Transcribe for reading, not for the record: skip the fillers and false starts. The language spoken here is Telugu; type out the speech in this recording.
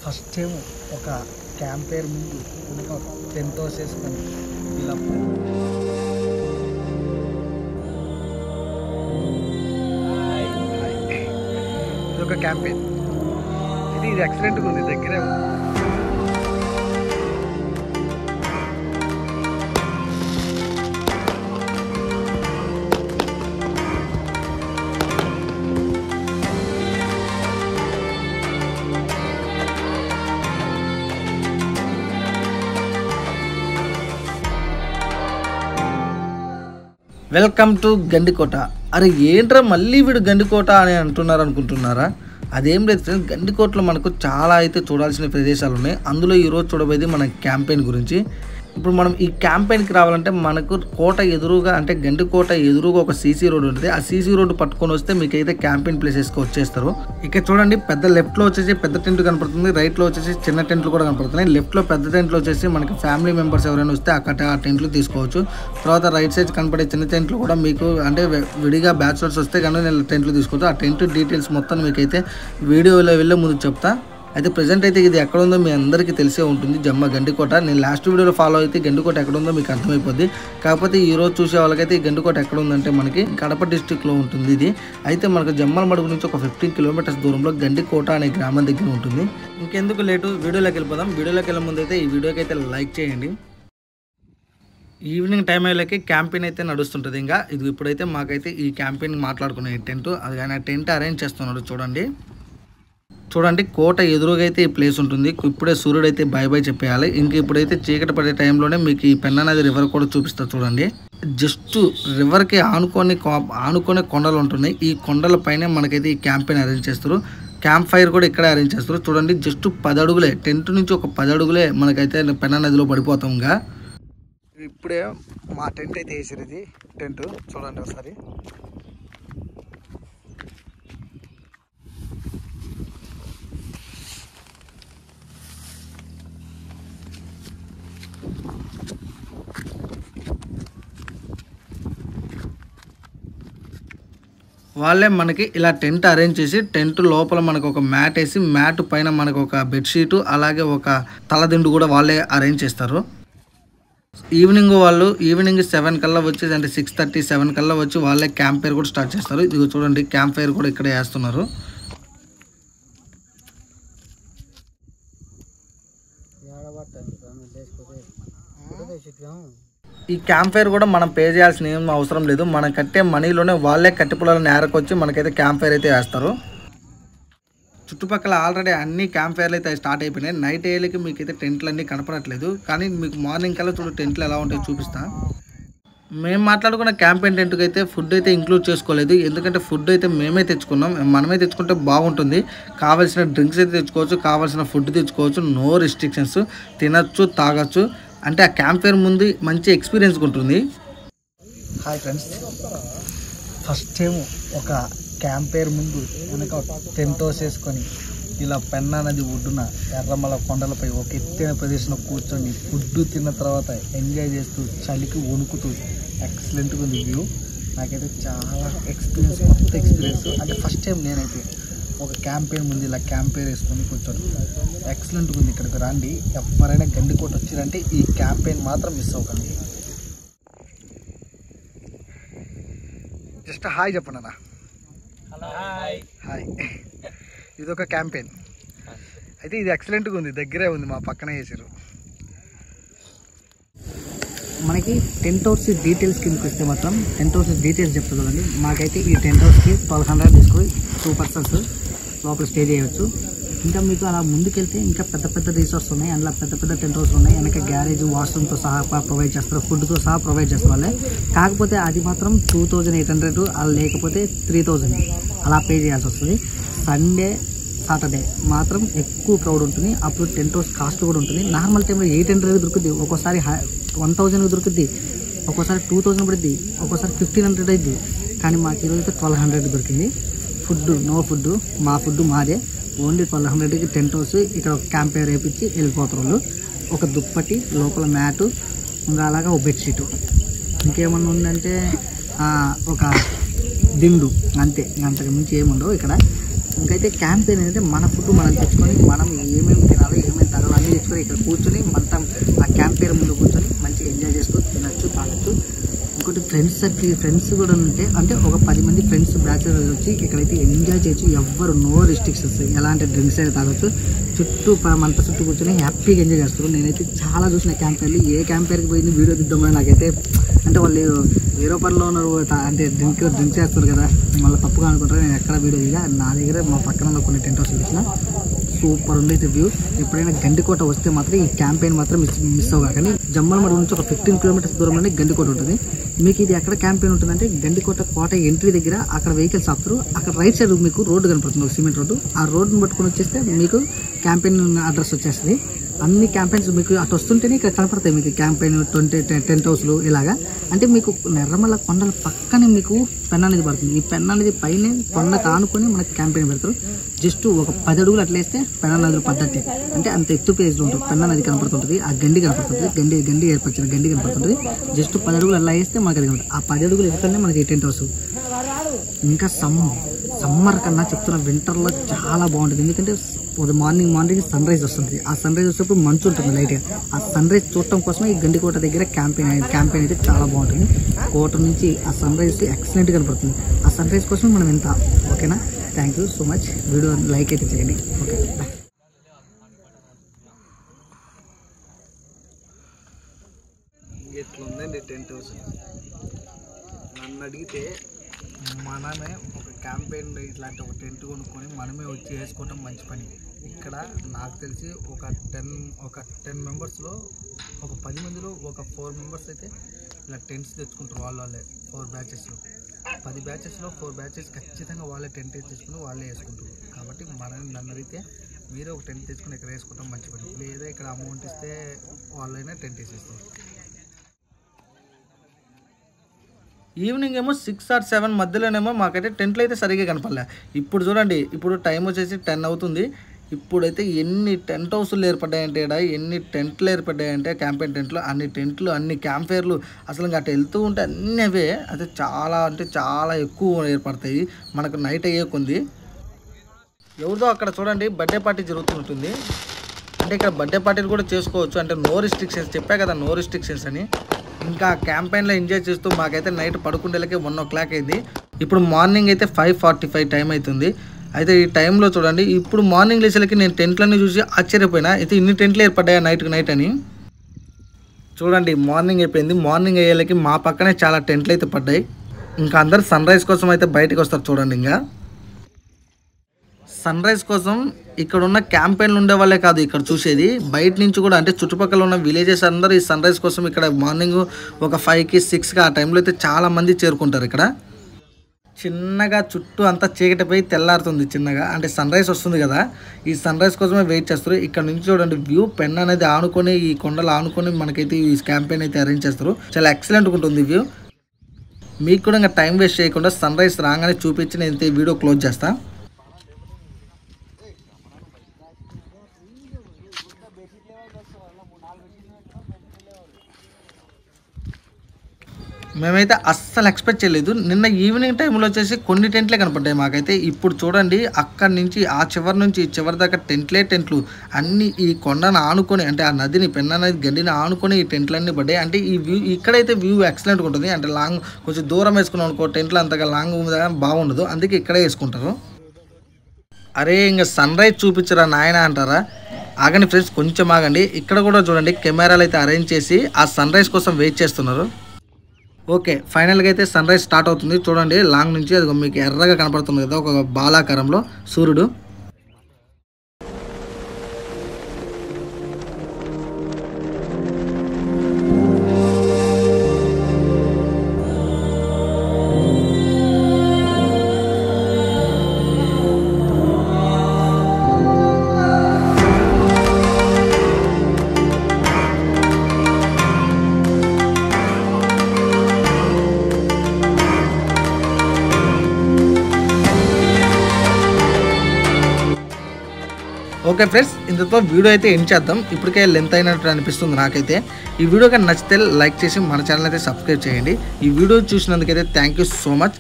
ఫస్ట్ టైం ఒక క్యాంప్ ఫైర్ ముందు టెంట్ హౌస్ వేసుకొని ఇలా ఇది ఒక క్యాంప్ ఫైర్. ఇది ఎక్సలెంట్గా ఉంది, దగ్గరే ఉంది. Welcome to Gandikota. అరే ఏంట్రా మళ్ళీ వీడు గండికోట అని అంటున్నారు అనుకుంటున్నారా? అదేం లేదు ఫ్రెండ్స్, గండికోటలో మనకు చాలా అయితే చూడాల్సిన ప్రదేశాలు ఉన్నాయి. అందులో ఈరోజు చూడబోయేది మన క్యాంపెయిన్ గురించి. ఇప్పుడు మనం ఈ క్యాంపెయిన్కి రావాలంటే మనకు కోట ఎదురుగా, అంటే గండికోట ఎదురుగా ఒక సీసీ రోడ్ ఉంటుంది. ఆ సీసీ రోడ్డు పట్టుకొని వస్తే మీకు అయితే క్యాంపెయిన్ ప్లేసెస్కి వచ్చేస్తారు. ఇక్కడ చూడండి, పెద్ద లెఫ్ట్లో వచ్చేసి పెద్ద టెంట్ కనపడుతుంది, రైట్లో వచ్చేసి చిన్న టెంట్లు కూడా కనపడుతున్నాయి. లెఫ్ట్లో పెద్ద టెంట్లో వచ్చేసి మనకి ఫ్యామిలీ మెంబర్స్ ఎవరైనా వస్తే అక్కడ ఆ టెంట్లు తీసుకోవచ్చు. తర్వాత రైట్ సైడ్ కనపడే చిన్న టెంట్లు కూడా మీకు అంటే విడిగా బ్యాచులర్స్ వస్తే కానీ నేను టెంట్లు తీసుకోవచ్చు. ఆ టెంట్ డీటెయిల్స్ మొత్తం మీకైతే వీడియోలో వెళ్ళే ముందు చెప్తా. అయితే ప్రజెంట్ అయితే ఇది ఎక్కడ ఉందో మీ అందరికీ తెలిసే ఉంటుంది, జమ్మ గండికోట. నేను లాస్ట్ వీడియోలో ఫాలో అయితే గండికోట ఎక్కడ ఉందో మీకు అర్థమైపోద్ది. కాకపోతే ఈరోజు చూసే వాళ్ళకైతే ఈ గండికోట ఎక్కడ ఉందంటే మనకి కడప డిస్టిక్లో ఉంటుంది ఇది. అయితే మనకు జమ్మలమడుగు నుంచి ఒక 15 కిలోమీటర్స్ దూరంలో గండికోట అనే గ్రామం దగ్గర ఉంటుంది. ఇంకెందుకు లేటు, వీడియోలోకి వెళ్ళిపోదాం. వీడియోలోకి వెళ్ళే ముందు అయితే ఈ వీడియోకి అయితే లైక్ చేయండి. ఈవినింగ్ టైం అయ్యేకి క్యాంపెయిన్ అయితే నడుస్తుంటుంది. ఇంకా ఇది ఇప్పుడైతే మాకైతే ఈ క్యాంపెయిన్ మాట్లాడుకునే టెంట్, అది కానీ ఆ టెంట్ అరేంజ్ చేస్తున్నాడు. చూడండి కోట ఎదురుగా అయితే ఈ ప్లేస్ ఉంటుంది. ఇప్పుడే సూర్యుడు అయితే బై బై చెప్పేయాలి. ఇంక ఇప్పుడైతే చీకటి పడే టైంలోనే మీకు ఈ పెన్నా నది రివర్ కూడా చూపిస్తా. చూడండి, జస్ట్ రివర్కి ఆనుకునే కొండలు ఉంటున్నాయి. ఈ కొండల పైన మనకైతే ఈ క్యాంపెయిన్ అరేంజ్ చేస్తారు. క్యాంప్ ఫైర్ కూడా ఇక్కడే అరేంజ్ చేస్తారు. చూడండి, జస్ట్ 10 అడుగులే, టెంట్ నుంచి ఒక 10 అడుగులే మనకైతే పెన్నా నదిలో పడిపోతాం. ఇంకా ఇప్పుడే మా టెంట్ అయితే వేసారు. ఇది టెంట్ చూడండి ఒకసారి. వాళ్ళే మనకి ఇలా టెంట్ అరేంజ్ చేసి, టెంట్ లోపల మనకు ఒక మ్యాట్ వేసి, మ్యాట్ పైన మనకు ఒక బెడ్షీటు అలాగే ఒక తలదిండు కూడా వాళ్ళే అరేంజ్ చేస్తారు. ఈవినింగ్ 7 కల్లా వచ్చేసి, అంటే 6:30, 7 కల్లా వచ్చి వాళ్ళే క్యాంప్ ఫైర్ కూడా స్టార్ట్ చేస్తారు. ఇది చూడండి, క్యాంప్ ఫైర్ కూడా ఇక్కడే వేస్తున్నారు. ఈ క్యాంప్ ఫైర్ కూడా మనం పే చేయాల్సిన ఏం అవసరం లేదు. మనం కట్టే మనీలోనే వాళ్ళే కట్టి పొలాలను ఏరకొచ్చి మనకైతే క్యాంప్ ఫైర్ అయితే వేస్తారు. చుట్టుపక్కల ఆల్రెడీ అన్ని క్యాంప్ ఫైర్లు అయితే స్టార్ట్ అయిపోయినాయి. నైట్ అయ్యేకి మీకు అయితే టెంట్లు అన్నీ కనపడట్లేదు, కానీ మీకు మార్నింగ్ కల్లా చూడు టెంట్లు ఎలా ఉంటాయో చూపిస్తా. మేము మాట్లాడుకున్న క్యాంపెయిన్ టెంట్కి అయితే ఫుడ్ అయితే ఇంక్లూడ్ చేసుకోలేదు, ఎందుకంటే ఫుడ్ అయితే మేమే తెచ్చుకున్నాం. మనమే తెచ్చుకుంటే బాగుంటుంది. కావాల్సిన డ్రింక్స్ అయితే తెచ్చుకోవచ్చు, కావాల్సిన ఫుడ్ తెచ్చుకోవచ్చు. నో రిస్ట్రిక్షన్స్, తినచ్చు తాగొచ్చు. అంటే ఆ క్యాంప్ ఫైర్ ముందు మంచి ఎక్స్పీరియన్స్ ఉంటుంది. హాయ్ ఫ్రెండ్స్, ఫస్ట్ టైం ఒక క్యాంప్ ఫైర్ ముందు వెనక టెంట్ హౌస్ వేసుకొని ఇలా పెన్నా నది ఒడ్డున ఎర్రమల కొండలపై ఒక ఎత్తైన ప్రదేశంలో కూర్చొని ఫుడ్ తిన్న తర్వాత ఎంజాయ్ చేస్తూ చలికి వణుకుతూ ఎక్సలెంట్గా ఉంది వ్యూ. నాకైతే చాలా ఎక్స్పీరియన్స్, కొత్త ఎక్స్పీరియన్స్. అంటే ఫస్ట్ టైం నేనైతే ఒక క్యాంపెయిన్ ముందు ఇలా క్యాంపెయిన్ వేసుకొని కూర్చోండి, ఎక్సలెంట్గా ఉంది. ఇక్కడికి రండి, ఎవరైనా గండికోట వచ్చిరంటే ఈ క్యాంపెయిన్ మాత్రం మిస్ అవ్వకండి. జస్ట్ హాయ్ చెప్పండి అన్న. హాయ్. ఇది ఒక క్యాంపెయిన్ అయితే ఇది ఎక్సలెంట్గా ఉంది, దగ్గరే ఉంది, మా పక్కనే వేసారు. మనకి టెంట్ హౌస్ డీటెయిల్స్ కిందకి వస్తే మాత్రం టెంట్ హౌస్ డీటెయిల్స్ చెప్తుంది కదండి. మాకైతే ఈ టెంట్ హౌస్కి 1200 తీసుకొని 2 పర్సన్స్ లోపల స్టే చేయవచ్చు. ఇంకా మీకు అలా ముందుకెళ్తే ఇంకా పెద్ద పెద్ద రిసార్ట్స్ ఉన్నాయి, అందులో పెద్ద పెద్ద టెంట్ హౌస్లు ఉన్నాయి. వెనక గ్యారేజ్, వాష్రూమ్తో సహా ప్రొవైడ్ చేస్తారు, ఫుడ్తో సహా ప్రొవైడ్ చేస్తారు వాళ్ళే. కాకపోతే అది మాత్రం 2800, అలా లేకపోతే 3000 అలా పే చేయాల్సి వస్తుంది. సండే, సాటర్డే మాత్రం ఎక్కువ క్రౌడ్ ఉంటుంది. అప్పుడు టెంట్ హౌస్ కాస్ట్ కూడా ఉంటుంది. నార్మల్ టైంలో 800 దొరుకుద్ది, ఒక్కోసారి 1000 దొరుకుద్ది, ఒక్కోసారి 2000 పడుద్ది, ఒక్కోసారి 1500 అయింది. కానీ మాకు ఈరోజు అయితే 1200 దొరికింది. ఫుడ్ నో ఫుడ్, మా ఫుడ్ మాదే. ఓన్లీ 1200కి టెంట్ హౌస్. ఇక్కడ ఒక క్యాంప్ ఫైర్ వేయించి వెళ్ళిపోతారు వాళ్ళు. ఒక దుప్పటి, లోపల మ్యాటు, ఇంకా అలాగా ఒక బెడ్షీటు, ఇంకేమన్నా ఉందంటే ఒక దిండు, అంతే. అంతకు మించి ఏముండవు ఇక్కడ. ఇంకైతే క్యాంపెయిన్ ఏంటంటే మన ఫుడ్ మనం తెచ్చుకొని మనం ఏమేమి ఫ్రెండ్స్ కూడా ఉంటే అంటే ఒక 10 మంది ఫ్రెండ్స్ బ్యాచిలర్స్ వచ్చి ఇక్కడైతే ఎంజాయ్ చేయొచ్చు. ఎవ్వరు నో రిస్ట్రిక్షన్స్, ఎలాంటి డ్రింక్స్ అయితే తాగొచ్చు. మంట చుట్టూ కూర్చొని హ్యాపీగా ఎంజాయ్ చేస్తారు. నేనైతే చాలా చూసిన క్యాంప్ ఫైర్లు. ఏ క్యాంప్ ఫైర్కి పోయింది వీడియో తీద్దామని నాకైతే అంటే వాళ్ళు వేరే పనిలో ఉన్నారు, అంటే డ్రింక్ చేస్తారు కదా, మళ్ళీ తప్పుగా అనుకుంటారు. నేను ఎక్కడ వీడియో దిగా నా దగ్గర మా పక్కన కొన్ని టెంట్ హౌస్ చూసిన సూపర్ ఉండేది వ్యూ. ఎప్పుడైనా గండికోట వస్తే మాత్రం ఈ క్యాంపెయిన్ మాత్రం మిస్ అవ్వగా. కానీ జమ్మలమడుగు నుంచి ఒక 15 కిలోమీటర్స్ దూరంలోనే గండికోట ఉంటుంది. మీకు ఇది ఎక్కడ క్యాంపెయిన్ ఉంటుందంటే గండికోట కోట ఎంట్రీ దగ్గర అక్కడ వెహికల్స్ ఆపుతారు. అక్కడ రైట్ సైడ్ మీకు రోడ్డు కనపడుతుంది, ఒక సిమెంట్ రోడ్డు. ఆ రోడ్డును పట్టుకొని వచ్చేస్తే మీకు క్యాంపెయిన్ అడ్రస్ వచ్చేస్తుంది. అన్ని క్యాంపెయిన్స్ మీకు అటు వస్తుంటేనే ఇక్కడ కనపడతాయి మీకు క్యాంపెయిన్ టెంట్ హౌస్లు ఇలాగా. అంటే మీకు నెర్రమల్ల కొండల పక్కనే మీకు పెన్నా నది పడుతుంది. ఈ పెన్నా నది పైన కొండ కానుకొని మనకి క్యాంపెయిన్ పెడతారు. జస్ట్ ఒక 10 అడుగులు అట్లా వేస్తే పెన్నా నదులు పడ్డట్టే. అంటే అంత ఎత్తు ప్లేస్లో ఉంటుంది. పెన్నా నది కనపడుతుంటుంది, ఆ గండి కనపడుతుంది, గండి ఏర్పరిచిన గండి కనపడుతుంది. జస్ట్ 10 అడుగులు అలా వేస్తే మనకి అది కనపడుతుంది. ఆ 10 అడుగులు ఎక్కడనే మనకి టెంట్ హౌస్. ఇంకా సమ్మర్ కన్నా చెప్తున్నా వింటర్లో చాలా బాగుంటుంది. ఎందుకంటే మార్నింగ్ సన్ రైజ్ వస్తుంది. ఆ సన్ రైజ్ వచ్చేటప్పుడు మంచు ఉంటుంది లైట్గా. ఆ సన్ రైజ్ చూడటం కోసమే ఈ గండికోట దగ్గర క్యాంపెయిన్ అయితే చాలా బాగుంటుంది. కోట నుంచి ఆ సన్ రైజ్ ఎక్సలెంట్గా కనపడుతుంది. ఆ సన్ రైజ్ కోసం మనం ఎంత ఓకేనా. Thank you so much. Video like అయితే చేయండి. Okay bye. ఎట్లుందండి టెంట్ హౌస్. నన్ను అడిగితే మనమే ఒక క్యాంపెయిన్ ఇట్లాంటి ఒక టెంట్ కొనుక్కొని మనమే వచ్చి వేసుకోవటం మంచి పని. ఇక్కడ నాకు తెలిసి ఒక 10 మెంబర్స్లో ఒక 10 మందిలో ఒక 4 మెంబర్స్ అయితే ఇలా టెంట్స్ తెచ్చుకుంటారు. వాళ్ళే 4 బ్యాచెస్లో 10 బ్యాచెస్లో 4 బ్యాచెస్ ఖచ్చితంగా వాళ్ళే టెంట్ తెచ్చుకుని వాళ్ళే వేసుకుంటారు. కాబట్టి నన్ను అడిగితే మీరే ఒక టెంట్ తెచ్చుకుని ఇక్కడ వేసుకోవటం మంచి పని. లేదా ఇక్కడ అమౌంట్ ఇస్తే వాళ్ళైనా టెంట్ వేసేస్తారు. ఈవినింగ్ ఏమో 6 or 7 మధ్యలోనేమో మాకైతే టెంట్లు అయితే సరిగ్గా కనపడలే. ఇప్పుడు చూడండి, ఇప్పుడు టైం వచ్చేసి 10 అవుతుంది. ఇప్పుడైతే ఎన్ని టెంట్ హౌస్లు ఏర్పడ్డాయంటే ఎన్ని టెంట్లు ఏర్పడ్డాయంటే క్యాంపెయిన్ టెంట్లు, అన్ని టెంట్లు, అన్ని క్యాంప్ ఫైర్లు. అసలు ఇంకా అటు వెళ్తూ ఉంటే అన్నీ అవే. అయితే చాలా ఎక్కువ ఏర్పడతాయి మనకు నైట్ అయ్యే కొంది. ఎవరిదో అక్కడ చూడండి బర్త్డే పార్టీ జరుగుతుంటుంది. అంటే ఇక్కడ బర్త్డే పార్టీలు కూడా చేసుకోవచ్చు. అంటే నో రిస్ట్రిక్షన్స్, చెప్పా కదా నో రిస్ట్రిక్షన్స్ అని. ఇంకా క్యాంపెయిన్లో ఎంజాయ్ చేస్తూ మాకైతే నైట్ పడుకుండేలకే 1 o'clock అయింది. ఇప్పుడు మార్నింగ్ అయితే 5:45 టైం అవుతుంది. అయితే ఈ టైంలో చూడండి, ఇప్పుడు మార్నింగ్ లేచేలకి నేను టెంట్లన్నీ చూసి ఆశ్చర్యపోయినా. అయితే ఇన్ని టెంట్లు ఏర్పడ్డాయా నైట్ అని. చూడండి మార్నింగ్ అయిపోయింది. మార్నింగ్ అయ్యేలకి మా పక్కనే చాలా టెంట్లు అయితే పడ్డాయి. ఇంకా అందరు సన్ రైజ్ కోసం అయితే బయటకు వస్తారు. చూడండి ఇంకా సన్ రైజ్ కోసం ఇక్కడ ఉన్న క్యాంపెయిన్లు ఉండే వాళ్ళే కాదు ఇక్కడ చూసేది, బయట నుంచి కూడా అంటే చుట్టుపక్కల ఉన్న విలేజెస్ అందరూ ఈ సన్ రైజ్ కోసం ఇక్కడ మార్నింగ్ ఒక 5కి 6కి ఆ టైంలో అయితే చాలా మంది చేరుకుంటారు. ఇక్కడ చిన్నగా చుట్టూ అంతా చీకటిపోయి తెల్లారుతుంది చిన్నగా. అంటే సన్ రైజ్ వస్తుంది కదా, ఈ సన్ రైజ్ కోసమే వెయిట్ చేస్తారు. ఇక్కడ నుంచి చూడండి వ్యూ పెన్ అనేది ఆనుకొని, ఈ కొండలు ఆనుకొని మనకైతే ఈ క్యాంపెయిన్ అయితే అరేంజ్ చేస్తారు. చాలా ఎక్సలెంట్గా ఉంటుంది వ్యూ. మీకు కూడా ఇంకా టైం వేస్ట్ చేయకుండా సన్ రైజ్ రాగానే చూపించి నేను ఈ వీడియో క్లోజ్ చేస్తాను. మేమైతే అస్సలు ఎక్స్పెక్ట్ చేయలేదు. నిన్న ఈవినింగ్ టైంలో వచ్చేసి కొన్ని టెంట్లే కనపడ్డాయి మాకైతే. ఇప్పుడు చూడండి అక్కడి నుంచి ఆ చివరి నుంచి ఈ చివరి దాకా టెంట్లు అన్నీ ఈ కొండను ఆనుకొని, అంటే ఆ నదిని పెన్నా నది గడ్డిని ఆనుకొని ఈ టెంట్లన్నీ పడ్డాయి. అంటే ఈ వ్యూ ఇక్కడైతే వ్యూ ఎక్సలెంట్గా ఉంటుంది. అంటే లాంగ్ కొంచెం దూరం వేసుకున్నాం అనుకో టెంట్లు అంతగా లాంగ్ బాగుండదు, అందుకే ఇక్కడే వేసుకుంటారు. అరే ఇంకా సన్ రైజ్ చూపించరా నాయన అంటారా? ఆగండి ఫ్రెండ్స్, కొంచెం ఆగండి. ఇక్కడ కూడా చూడండి కెమెరాలు అయితే అరేంజ్ చేసి ఆ సన్ రైజ్ కోసం వెయిట్ చేస్తున్నారు. ఓకే ఫైనల్గా అయితే సన్ రైజ్ స్టార్ట్ అవుతుంది. చూడండి లాంగ్ నుంచి అది మీకు ఎర్రగా కనపడుతుంది కదా ఒక బాలాకారంలో సూర్యుడు. ఓకే ఫ్రెండ్స్, ఇంతతో వీడియో అయితే ఎండ్ చేద్దాం. ఇప్పటికే లెంత్ అయినట్టు అనిపిస్తుంది నాకైతే. ఈ వీడియో కానీ నచ్చితే లైక్ చేసి మన ఛానల్ అయితే సబ్స్క్రైబ్ చేయండి. ఈ వీడియో చూసినందుకైతే థ్యాంక్ యూ సో మచ్.